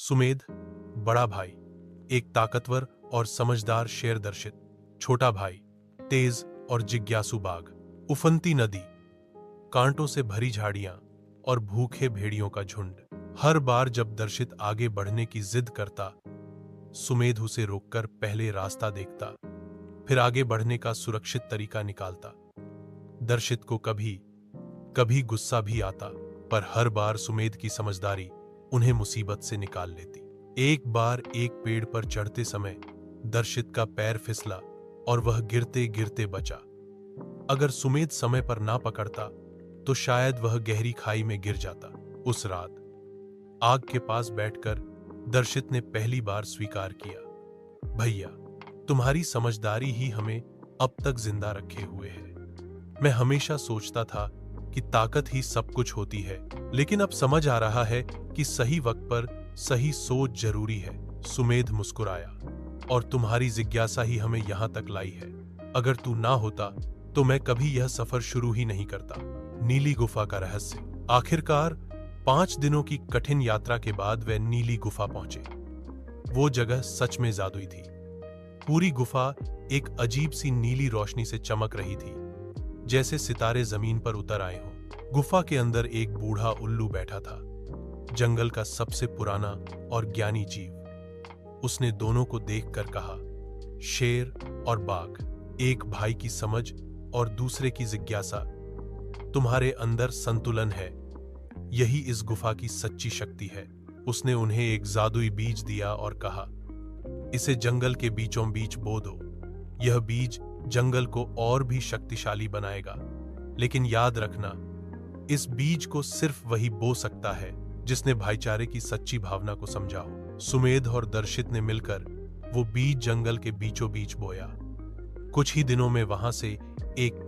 सुमेध, बड़ा भाई, एक ताकतवर और समझदार शेर दर्शित। छोटा भाई, तेज और जिज्ञासु बाघ। उफनती नदी, कांटों से भरी झाड़ियां और भूखे भेड़ियों का झुंड। हर बार जब दर्शित आगे बढ़ने की जिद करता, सुमेध उसे रोककर पहले रास्ता देखता, फिर आगे बढ़ने का सुरक्षित तरीका निकालता। दर्शित को कभी कभी गुस्सा भी आता, पर हर बार सुमेध की समझदारी उन्हें मुसीबत से निकाल लेती। एक बार एक पेड़ पर चढ़ते समय दर्शित का पैर फिसला और वह गिरते गिरते बचा। अगर सुमेध समय पर ना पकड़ता तो शायद वह गहरी खाई में गिर जाता। उस रात आग के पास बैठकर दर्शित ने पहली बार स्वीकार किया, भैया, तुम्हारी समझदारी ही हमें अब तक जिंदा रखे हुए है। मैं हमेशा सोचता था कि ताकत ही सब कुछ होती है, लेकिन अब समझ आ रहा है कि सही वक्त पर सही सोच जरूरी है। सुमेध मुस्कुराया, और तुम्हारी जिज्ञासा ही हमें यहां तक लाई है। अगर तू ना होता तो मैं कभी यह सफर शुरू ही नहीं करता। नीली गुफा का रहस्य। आखिरकार 5 दिनों की कठिन यात्रा के बाद वे नीली गुफा पहुंचे। वो जगह सच में जादुई थी। पूरी गुफा एक अजीब सी नीली रोशनी से चमक रही थी, जैसे सितारे जमीन पर उतर आए हों। गुफा के अंदर एक बूढ़ा उल्लू बैठा था, जंगल का सबसे पुराना और ज्ञानी जीव। उसने दोनों को देखकर कहा, शेर और बाघ, एक भाई की समझ और दूसरे की जिज्ञासा, तुम्हारे अंदर संतुलन है। यही इस गुफा की सच्ची शक्ति है। उसने उन्हें एक जादुई बीज दिया और कहा, इसे जंगल के बीचों बीच बो दो। यह बीज जंगल को और भी शक्तिशाली बनाएगा। लेकिन याद रखना, इस बीज को सिर्फ वही बो सकता है जिसने भाईचारे की सच्ची भावना को समझा हो। सुमेध और दर्शित ने मिलकर वो बीज जंगल के बीचों बीच बोया। कुछ ही दिनों में वहां से एक